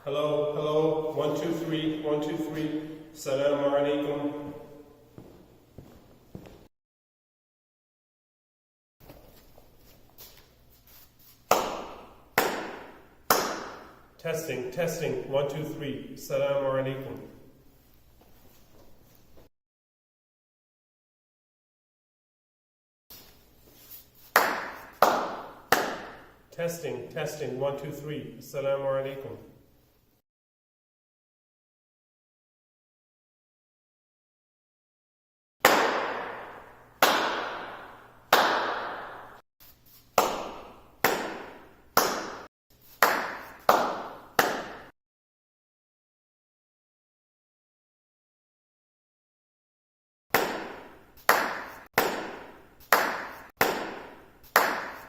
Hello, hello, 1 2 3, 1 2 3. Assalamu alaikum. Testing, testing, 1 2 3. Assalamu alaikum. Testing, testing, 1 2 3. Assalamu alaikum.